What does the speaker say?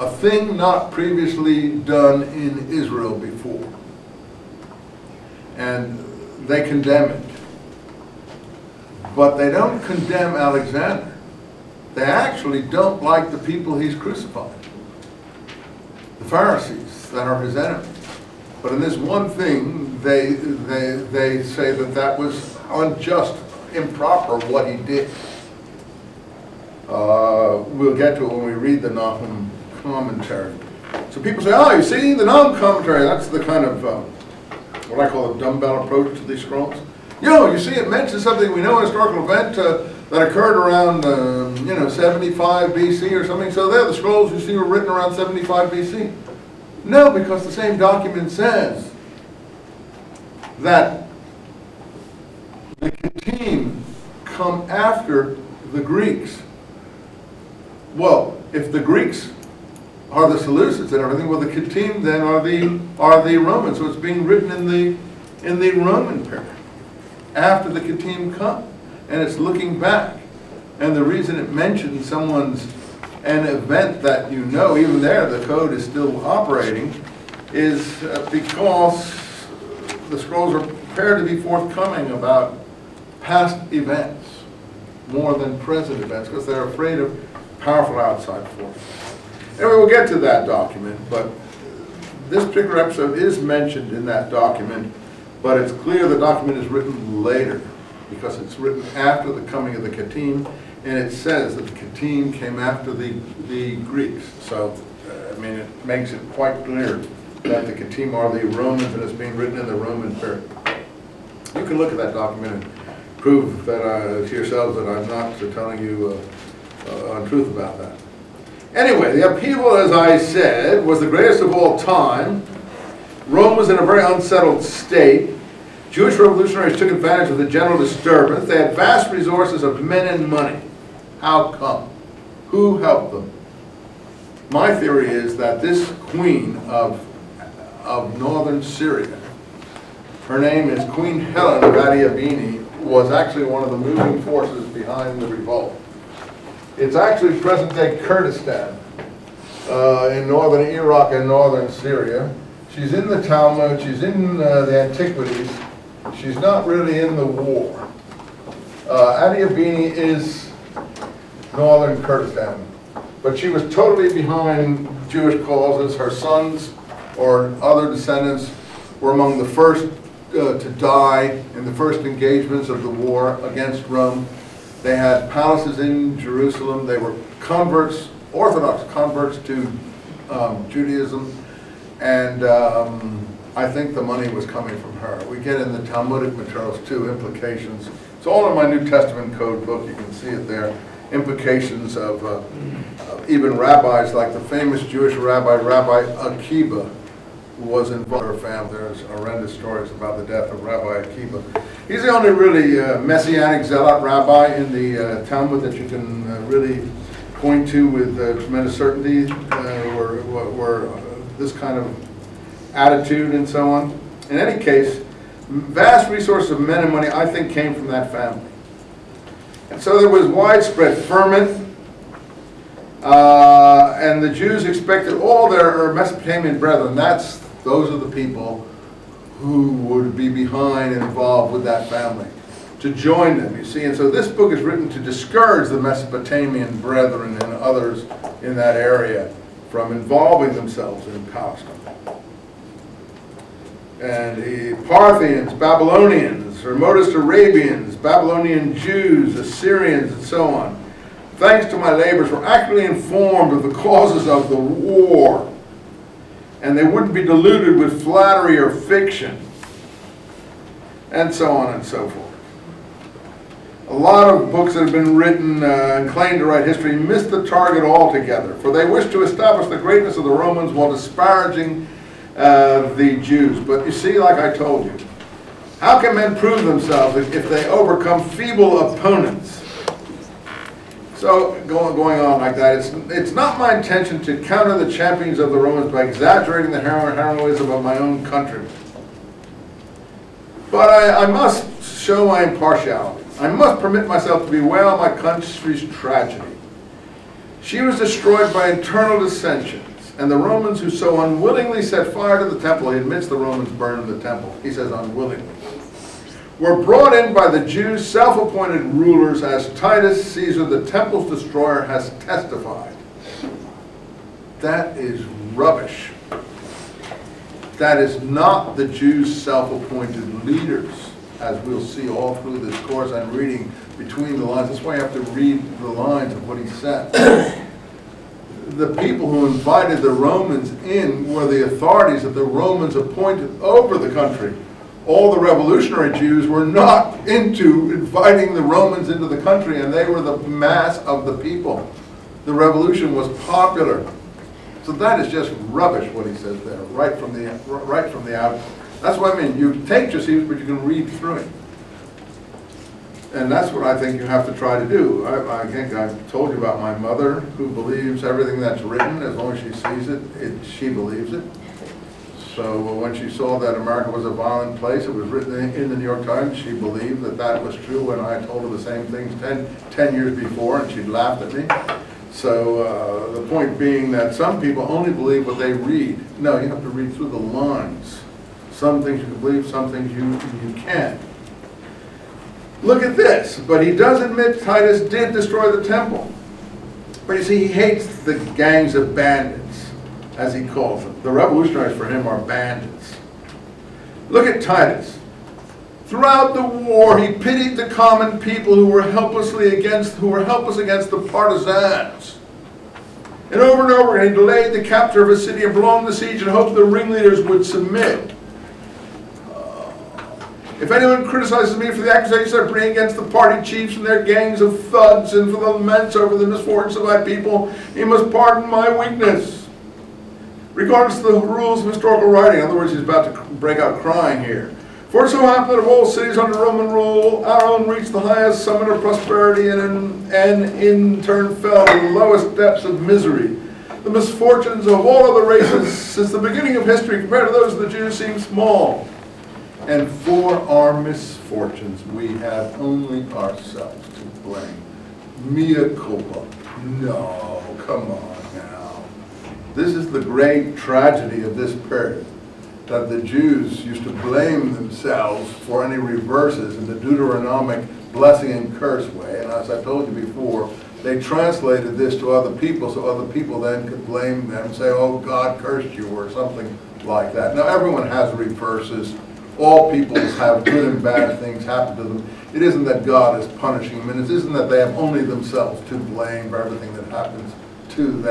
a thing not previously done in Israel before. And they condemn it. But they don't condemn Alexander. They actually don't like the people he's crucified, the Pharisees that are his enemies. But in this one thing, they say that that was unjust, improper, what he did. We'll get to it when we read the Nahum commentary. So people say, oh, you see, the Nahum commentary, that's the kind of, what I call a dumbbell approach to these scrolls. You see, it mentions something, we know, a historical event that occurred around, 75 BC or something. So there, the scrolls you see were written around 75 BC. No, because the same document says that the Kettim come after the Greeks. Well, if the Greeks are the Seleucids and everything, well, the Kettim then are the Romans. So it's being written in the Roman period, after the Kettim come, and it's looking back. And the reason it mentions an event that you know, even there the code is still operating, is because the scrolls are prepared to be forthcoming about past events more than present events, because they're afraid of powerful outside forces. Anyway, we'll get to that document, but this particular episode is mentioned in that document, but it's clear the document is written later, because it's written after the coming of the Kettim, and it says that the Kettim came after the Greeks. So, it makes it quite clear that the Kettim are the Romans, and it's being written in the Roman period. You can look at that document and prove that to yourselves that I'm not telling you untruth about that. Anyway, the upheaval, as I said, was the greatest of all time. Rome was in a very unsettled state. Jewish revolutionaries took advantage of the general disturbance. They had vast resources of men and money. How come? Who helped them? My theory is that this queen of northern Syria, her name is Queen Helen of Adiabene, was actually one of the moving forces behind the revolt. It's actually present-day Kurdistan in northern Iraq and northern Syria. She's in the Talmud, she's in the Antiquities. She's not really in the war. Adiabene is northern Kurdistan, but she was totally behind Jewish causes. Her sons or other descendants were among the first to die in the first engagements of the war against Rome. They had palaces in Jerusalem. They were converts, Orthodox converts to Judaism, and I think the money was coming from her. We get in the Talmudic materials too, implications. It's all in my New Testament code book. You can see it there. Implications of even rabbis, like the famous Jewish rabbi, Rabbi Akiba, who was involved in her family. There's horrendous stories about the death of Rabbi Akiba. He's the only really messianic zealot rabbi in the Talmud that you can really point to with tremendous certainty, where this kind of attitude and so on. In any case, vast resources of men and money, I think, came from that family. And so there was widespread ferment, and the Jews expected all their Mesopotamian brethren, those are the people who would be behind and involved with that family, to join them, you see. And so this book is written to discourage the Mesopotamian brethren and others in that area from involving themselves in Palestine. And the Parthians, Babylonians, remotest Arabians, Babylonian Jews, Assyrians, and so on, thanks to my labors, were accurately informed of the causes of the war, and they wouldn't be deluded with flattery or fiction, and so on and so forth. A lot of books that have been written and claim to write history miss the target altogether, for they wish to establish the greatness of the Romans while disparaging the Jews. But you see, like I told you, how can men prove themselves if they overcome feeble opponents? So going on like that, it's not my intention to counter the champions of the Romans by exaggerating the heroism of my own country. But I must show my impartiality. I must permit myself to bewail my country's tragedy. She was destroyed by internal dissensions. and the Romans who so unwillingly set fire to the temple, he admits the Romans burned the temple, he says unwillingly, were brought in by the Jews, self-appointed rulers, as Titus Caesar, the temple's destroyer, has testified. That is rubbish. That is not the Jews' self-appointed leaders, as we'll see all through this course. I'm reading between the lines. That's why you have to read the lines of what he said. The people who invited the Romans in were the authorities that the Romans appointed over the country. All the revolutionary Jews were not into inviting the Romans into the country, and they were the mass of the people. The revolution was popular. So that is just rubbish what he says there, right from the out. That's what I mean. You take Josephus, but you can read through it. And that's what I think you have to try to do. I think I've told you about my mother, who believes everything that's written. As long as she sees it, she believes it. So when she saw that America was a violent place, it was written in the New York Times, she believed that that was true when I told her the same things 10 years before, and she laughed at me. So the point being that some people only believe what they read. No, you have to read through the lines. Some things you can believe, some things you can't. Look at this. But he does admit Titus did destroy the temple. But you see, he hates the gangs of bandits, as he calls them. The revolutionaries for him are bandits. Look at Titus. Throughout the war, he pitied the common people who were helpless against the partisans. And over again, he delayed the capture of a city and prolonged the siege and hoped the ringleaders would submit. If anyone criticizes me for the accusations I bring against the party chiefs and their gangs of thugs and for the laments over the misfortunes of my people, he must pardon my weakness. Regardless of the rules of historical writing, in other words, he's about to break out crying here. For it so happened that of all cities under Roman rule, our own reached the highest summit of prosperity and in turn fell to the lowest depths of misery. The misfortunes of all other races since the beginning of history compared to those of the Jews seem small. And for our misfortunes, we have only ourselves to blame. Mea culpa. No, come on now. This is the great tragedy of this period, that the Jews used to blame themselves for any reverses in the Deuteronomic blessing and curse way. And as I told you before, they translated this to other people so other people then could blame them and say, oh, God cursed you, or something like that. Now, everyone has reverses. All people have good and bad things happen to them. It isn't that God is punishing them, and it isn't that they have only themselves to blame for everything that happens to them.